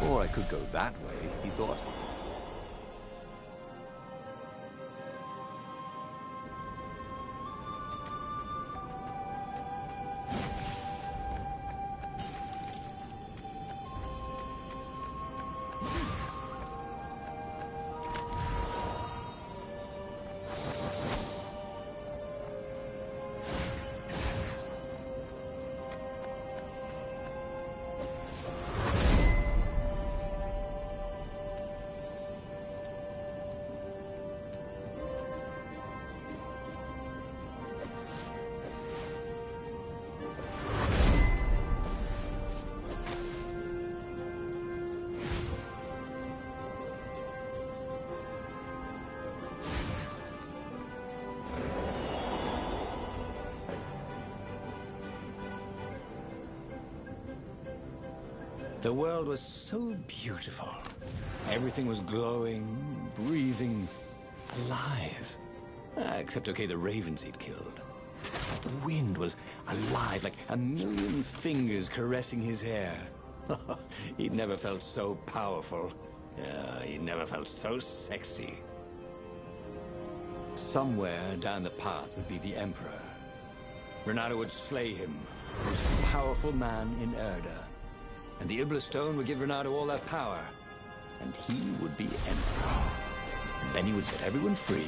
Or I could go that way, he thought. The world was so beautiful. Everything was glowing, breathing, alive. Except, okay, the ravens he'd killed. The wind was alive, like a million fingers caressing his hair. He'd never felt so powerful. He'd never felt so sexy. Somewhere down the path would be the Emperor. Renato would slay him, the most powerful man in Erda. And the Iblis Stone would give Renato all that power. And he would be Emperor. And then he would set everyone free.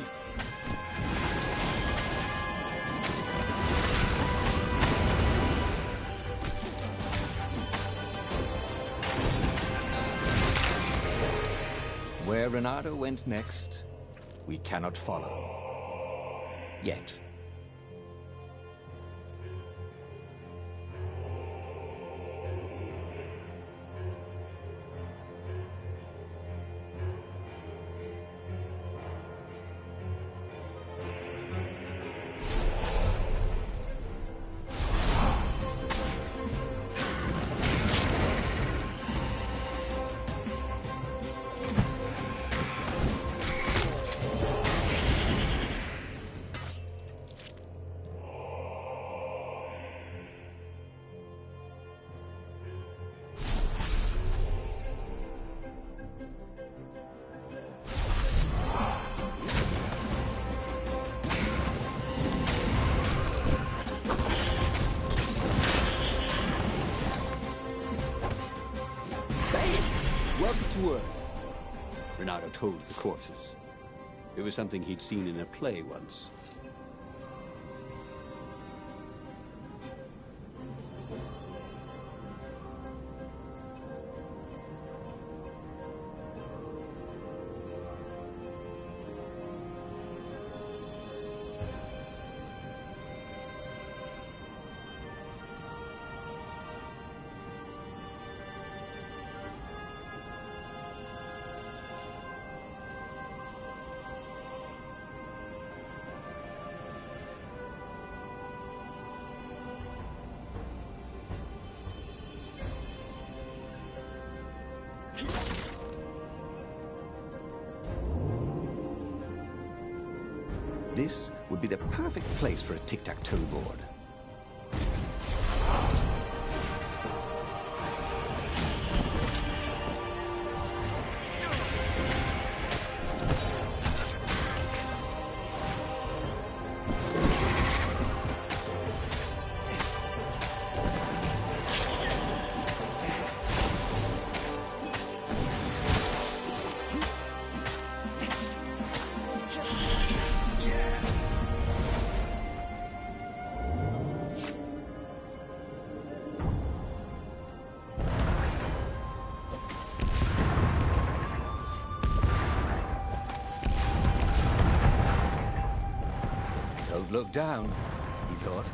Where Renato went next, we cannot follow. Yet. Earth, Renato told the corpses. It was something he'd seen in a play once. This would be the perfect place for a tic-tac-toe board. Don't look down, he thought.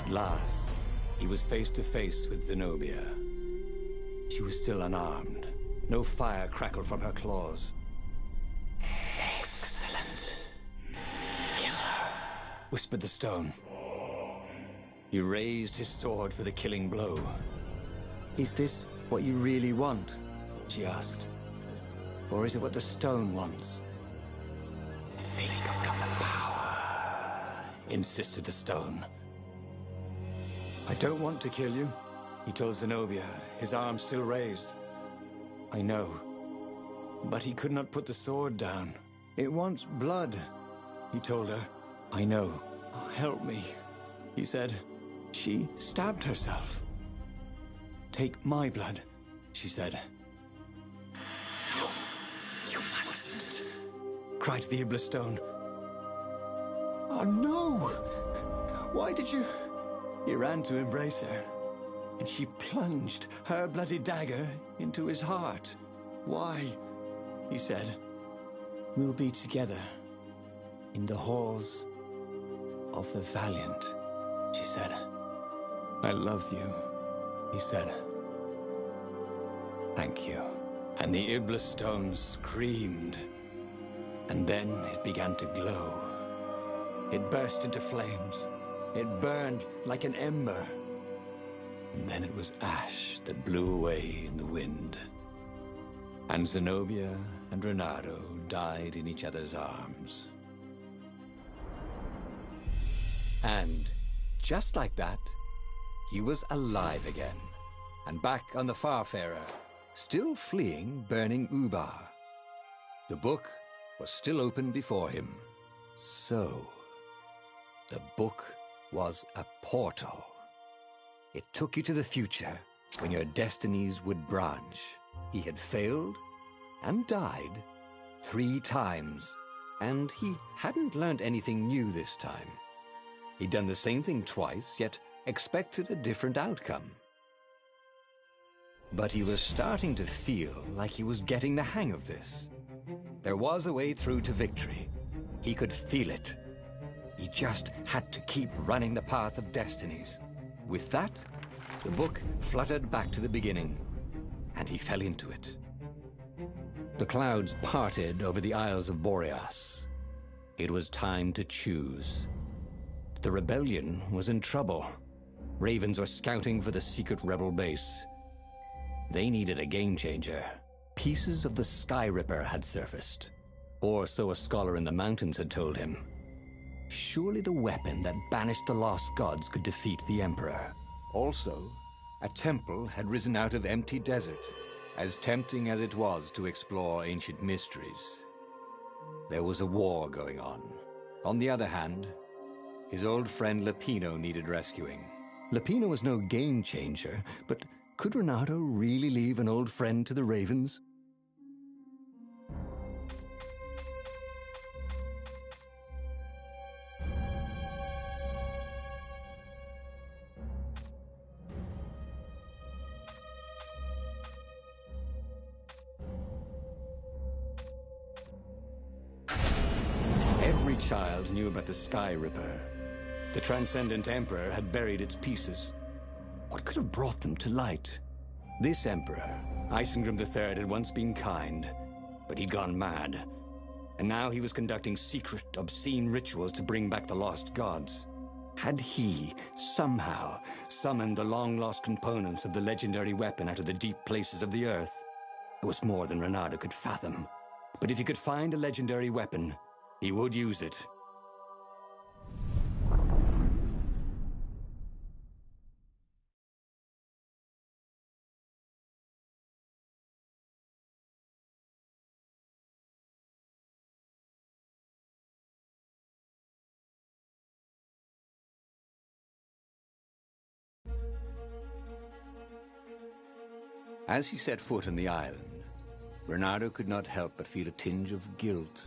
At last, he was face to face with Zenobia. She was still unarmed. No fire crackled from her claws. "Excellent. Kill her," whispered the stone. He raised his sword for the killing blow. "Is this what you really want?" she asked. "Or is it what the stone wants?" "Think of the power," insisted the stone. "I don't want to kill you," he told Zenobia, his arm still raised. "I know." But he could not put the sword down. "It wants blood," he told her. "I know. Oh, help me," he said. "She stabbed herself." "Take my blood," she said. "No, you mustn't," cried the Iblis stone. "Oh, no! Why did you—" He ran to embrace her, and she plunged her bloody dagger into his heart. "Why?" he said. "We'll be together in the halls of the Valiant," she said. "I love you," he said. "Thank you." And the Iblis stone screamed, and then it began to glow. It burst into flames. It burned like an ember. And then it was ash that blew away in the wind. And Zenobia and Reynardo died in each other's arms. And just like that, he was alive again, and back on the Farfarer, still fleeing burning Ubar. The book was still open before him. So, the book was a portal. It took you to the future, when your destinies would branch. He had failed and died 3 times, and he hadn't learned anything new this time. He'd done the same thing twice, yet expected a different outcome. But he was starting to feel like he was getting the hang of this. There was a way through to victory. He could feel it. He just had to keep running the path of destinies. With that, the book fluttered back to the beginning, and he fell into it. The clouds parted over the Isles of Boreas. It was time to choose. The rebellion was in trouble. Ravens were scouting for the secret rebel base. They needed a game changer. Pieces of the Sky Ripper had surfaced, or so a scholar in the mountains had told him. Surely the weapon that banished the lost gods could defeat the Emperor. Also, a temple had risen out of empty desert, as tempting as it was to explore ancient mysteries. There was a war going on. On the other hand, his old friend Lupino needed rescuing. Lupino was no game changer, but could Reynardo really leave an old friend to the Ravens? Every child knew about the Sky Ripper. The Transcendent Emperor had buried its pieces. What could have brought them to light? This Emperor, Isengrim III, had once been kind, but he'd gone mad. And now he was conducting secret, obscene rituals to bring back the lost gods. Had he, somehow, summoned the long-lost components of the legendary weapon out of the deep places of the earth? It was more than Reynardo could fathom. But if he could find a legendary weapon, he would use it. As he set foot on the island, Reynardo could not help but feel a tinge of guilt.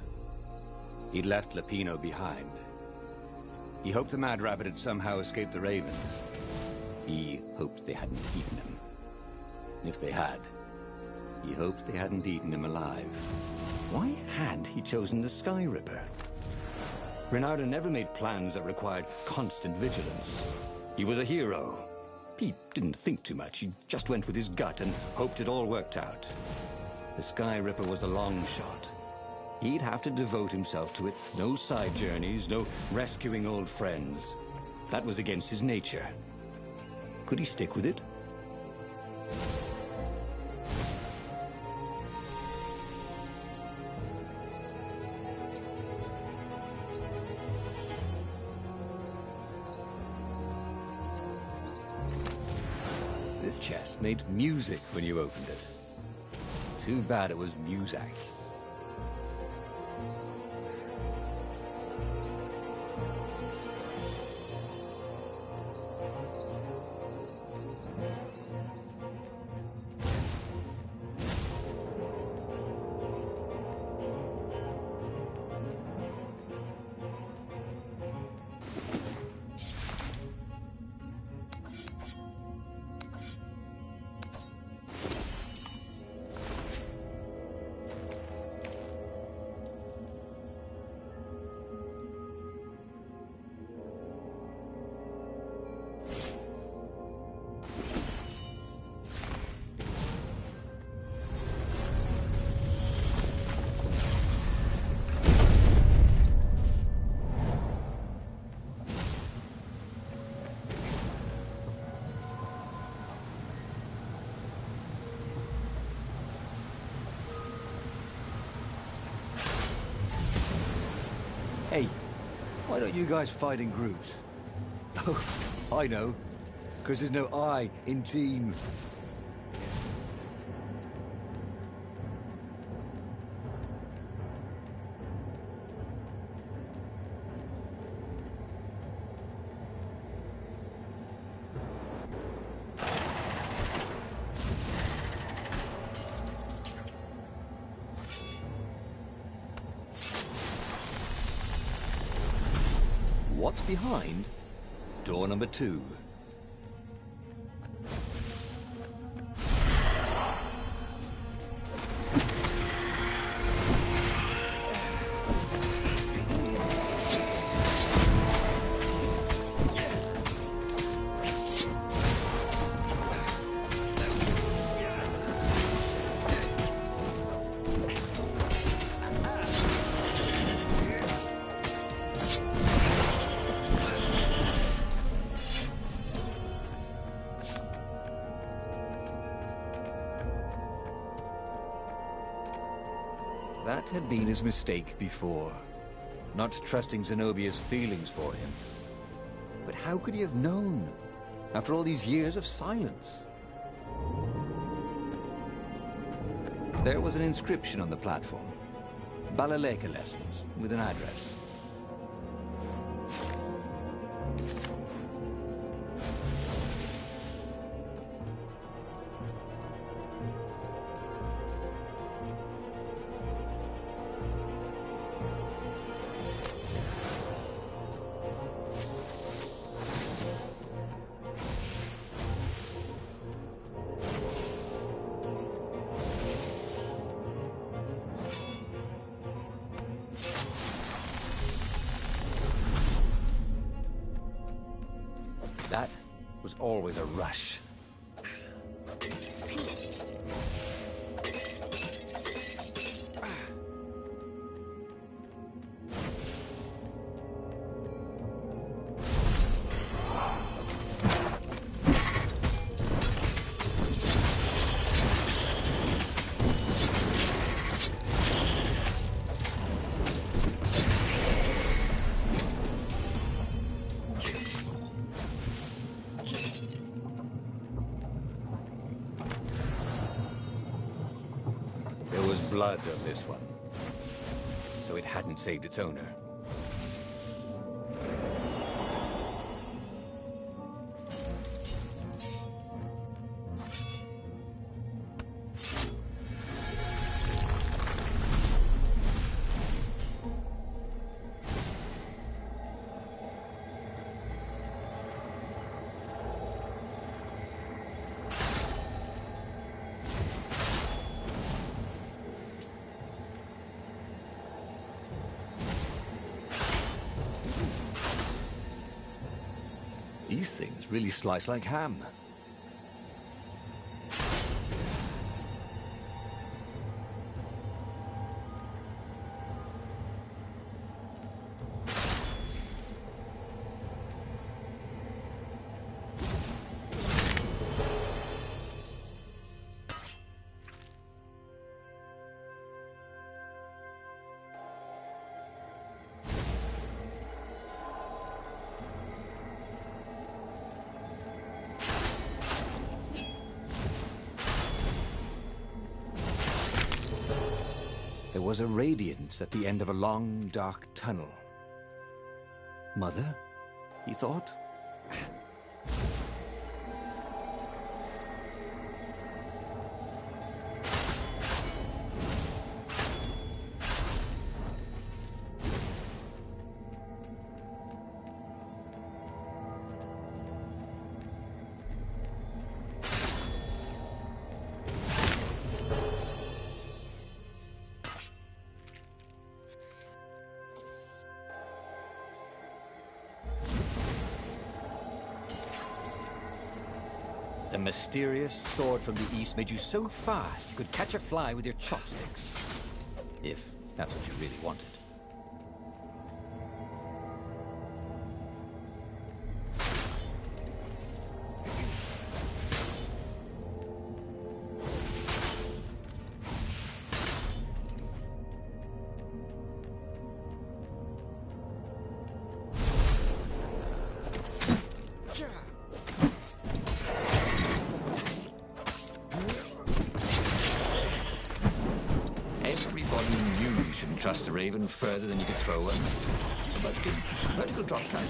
He'd left Lupino behind. He hoped the Mad Rabbit had somehow escaped the Ravens. He hoped they hadn't eaten him. If they had, he hoped they hadn't eaten him alive. Why had he chosen the Sky Ripper? Reynardo never made plans that required constant vigilance. He was a hero. He didn't think too much. He just went with his gut and hoped it all worked out. The Sky Ripper was a long shot. He'd have to devote himself to it. No side journeys, no rescuing old friends. That was against his nature. Could he stick with it? This chest made music when you opened it. Too bad it was Muzak. Hey, why don't you guys fight in groups? Oh, I know. Because there's no I in team. What's behind door number 2? That had been his mistake before, not trusting Zenobia's feelings for him. But how could he have known, after all these years of silence? There was an inscription on the platform. Balaleka lessons, with an address. That was always a rush. Blood on this one, so it hadn't saved its owner. These things really slice like ham. There was a radiance at the end of a long, dark tunnel. Mother? He thought. The mysterious sword from the east made you so fast you could catch a fly with your chopsticks. If that's what you really wanted. Trust the Raven further than you could throw her. Vertical drop time.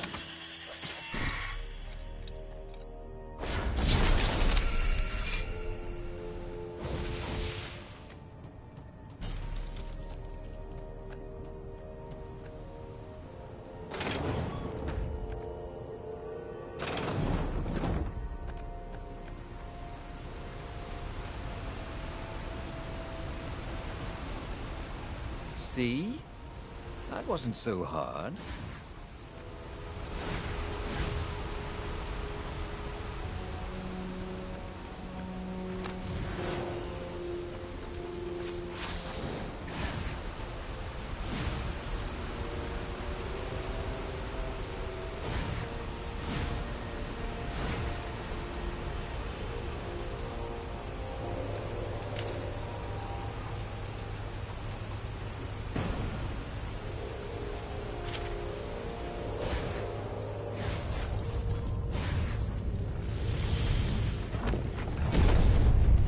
See? That wasn't so hard.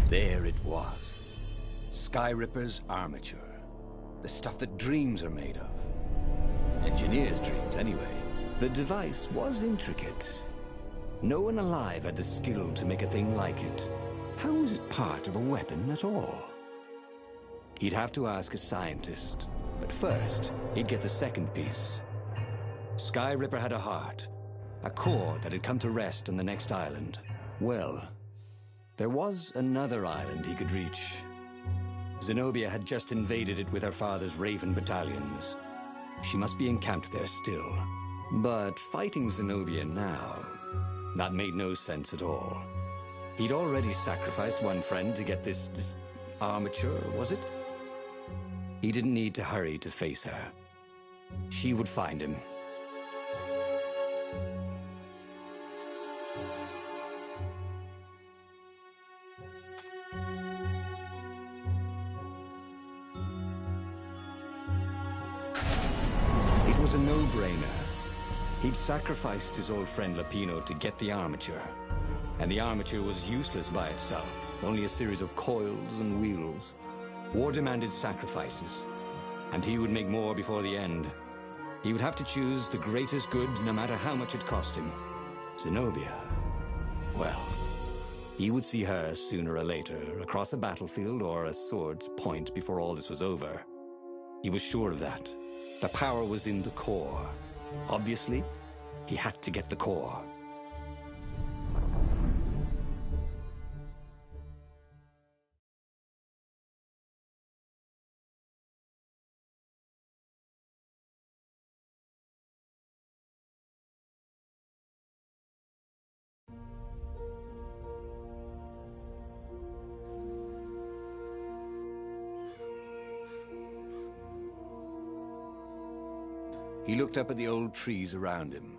There it was. Skyripper's armature. The stuff that dreams are made of. Engineers' dreams, anyway. The device was intricate. No one alive had the skill to make a thing like it. How was it part of a weapon at all? He'd have to ask a scientist. But first, he'd get the second piece. Skyripper had a heart. A core that had come to rest on the next island. Well, there was another island he could reach. Zenobia had just invaded it with her father's Raven battalions. She must be encamped there still. But fighting Zenobia now, that made no sense at all. He'd already sacrificed one friend to get this armature, was it? He didn't need to hurry to face her. She would find him. It was a no-brainer. He'd sacrificed his old friend Lapino to get the armature. And the armature was useless by itself, only a series of coils and wheels. War demanded sacrifices, and he would make more before the end. He would have to choose the greatest good, no matter how much it cost him. Zenobia. Well, he would see her sooner or later, across a battlefield or a sword's point before all this was over. He was sure of that. The power was in the core. Obviously, he had to get the core. He looked up at the old trees around him.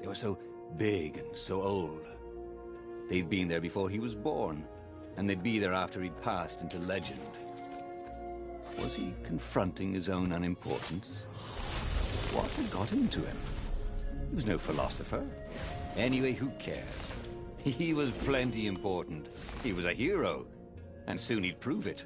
They were so big and so old. They'd been there before he was born, and they'd be there after he'd passed into legend. Was he confronting his own unimportance? What had got into him? He was no philosopher. Anyway, who cares? He was plenty important. He was a hero, and soon he'd prove it.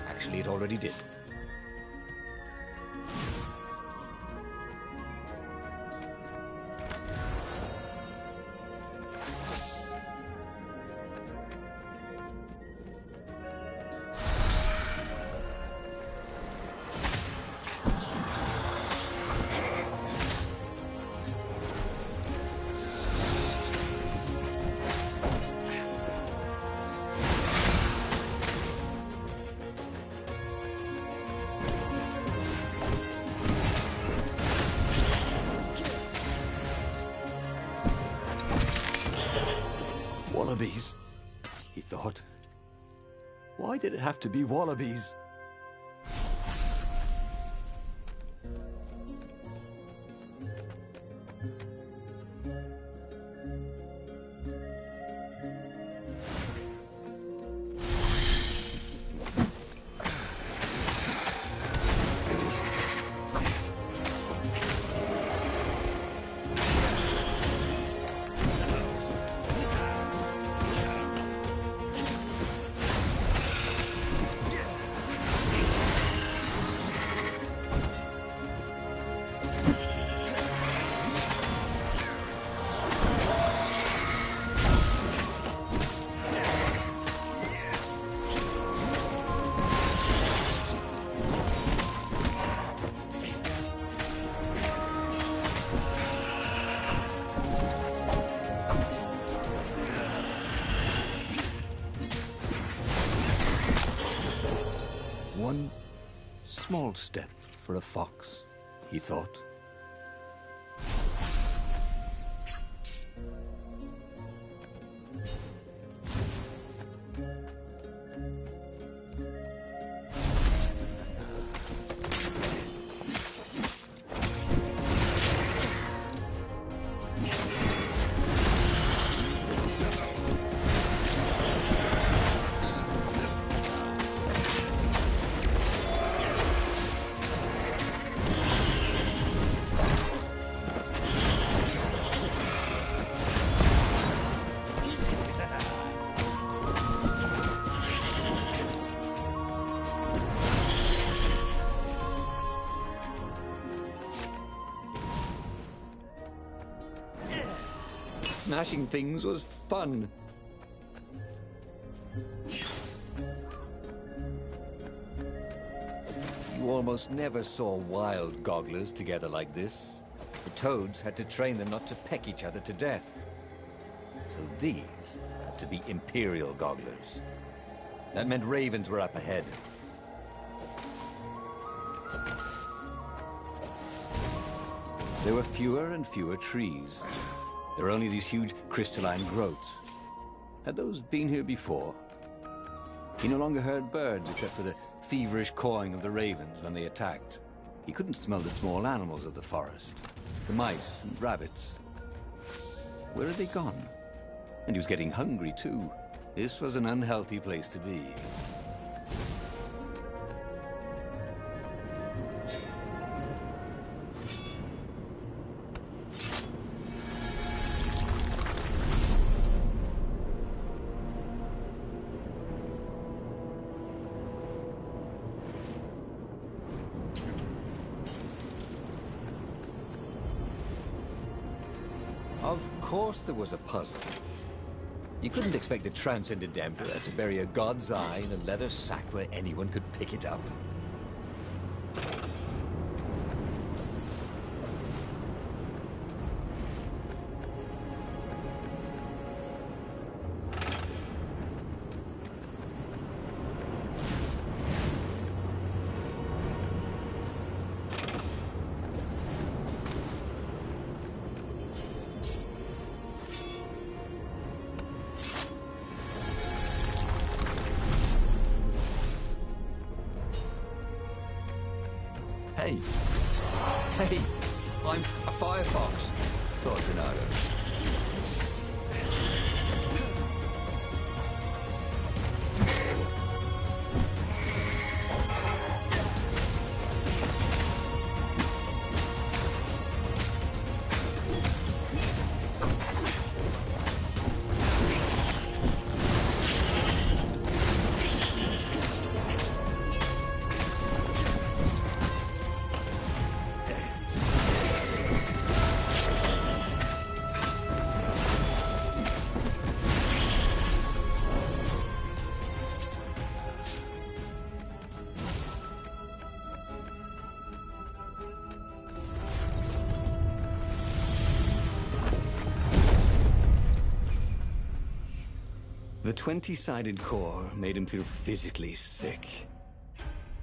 Actually, it already did. Wallabies, he thought. Why did it have to be wallabies? One small step for a fox, he thought. Smashing things was fun. You almost never saw wild gogglers together like this. The toads had to train them not to peck each other to death. So these had to be imperial gogglers. That meant ravens were up ahead. There were fewer and fewer trees. There were only these huge crystalline growths. Had those been here before? He no longer heard birds except for the feverish cawing of the ravens when they attacked. He couldn't smell the small animals of the forest, the mice and rabbits. Where had they gone? And he was getting hungry too. This was an unhealthy place to be. course there was a puzzle. You couldn't expect the Transcendent Emperor to bury a god's eye in a leather sack where anyone could pick it up. Hey. Hey, I'm a Firefox, thought Renato. The 20-sided core made him feel physically sick.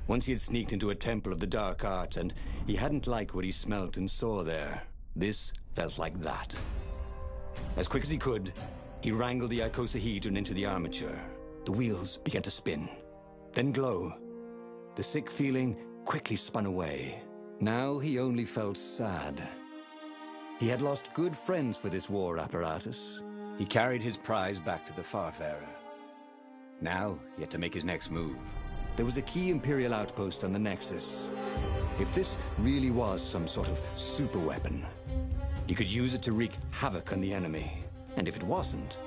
Once he had sneaked into a temple of the dark arts, and he hadn't liked what he smelt and saw there. This felt like that. As quick as he could, he wrangled the icosahedron into the armature. The wheels began to spin, then glow. The sick feeling quickly spun away. Now he only felt sad. He had lost good friends for this war apparatus. He carried his prize back to the Farfarer. Now, he had to make his next move. There was a key Imperial outpost on the Nexus. If this really was some sort of superweapon, he could use it to wreak havoc on the enemy. And if it wasn't,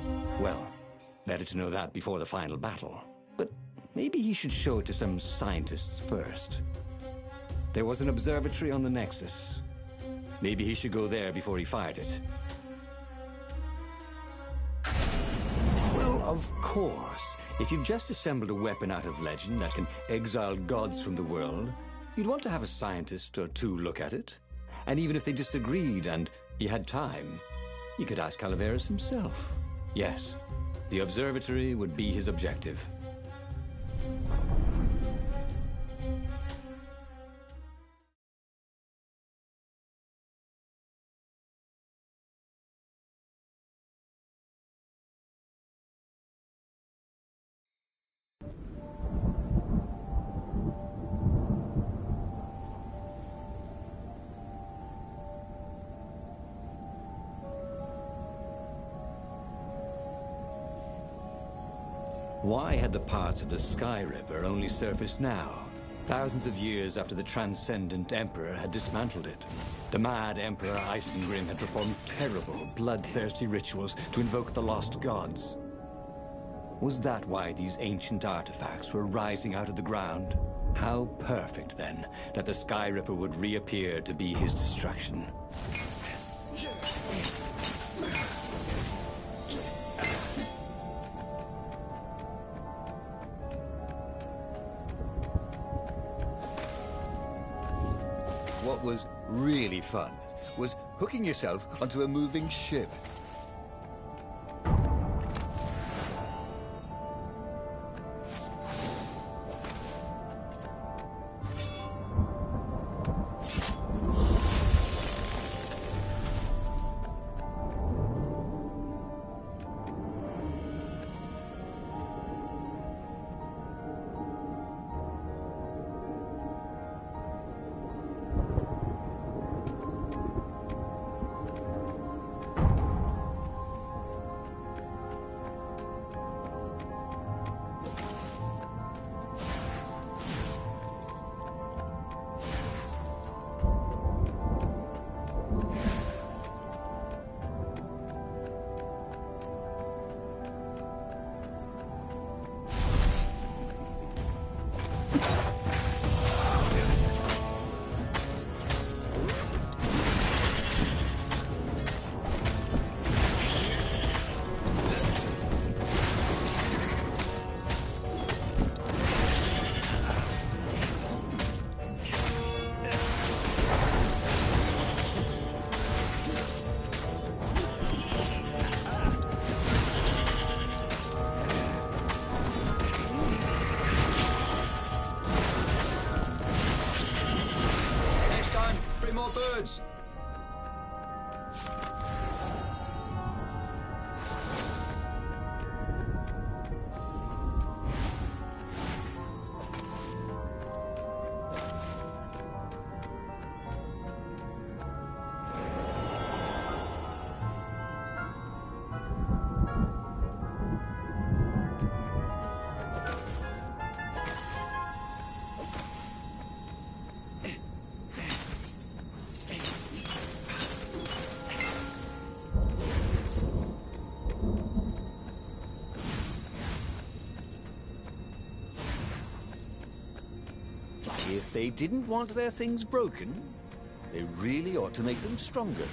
well, better to know that before the final battle. But maybe he should show it to some scientists first. There was an observatory on the Nexus. Maybe he should go there before he fired it. Well, of course. If you've just assembled a weapon out of legend that can exile gods from the world, you'd want to have a scientist or two look at it. And even if they disagreed and he had time, you could ask Calaveras himself. Yes, the observatory would be his objective. Why had the parts of the Sky Ripper only surfaced now, thousands of years after the Transcendent Emperor had dismantled it? The mad Emperor Isengrim had performed terrible, bloodthirsty rituals to invoke the lost gods. Was that why these ancient artifacts were rising out of the ground? How perfect, then, that the Sky Ripper would reappear to be his destruction. What was really fun was hooking yourself onto a moving ship. Onwards! If they didn't want their things broken, they really ought to make them stronger.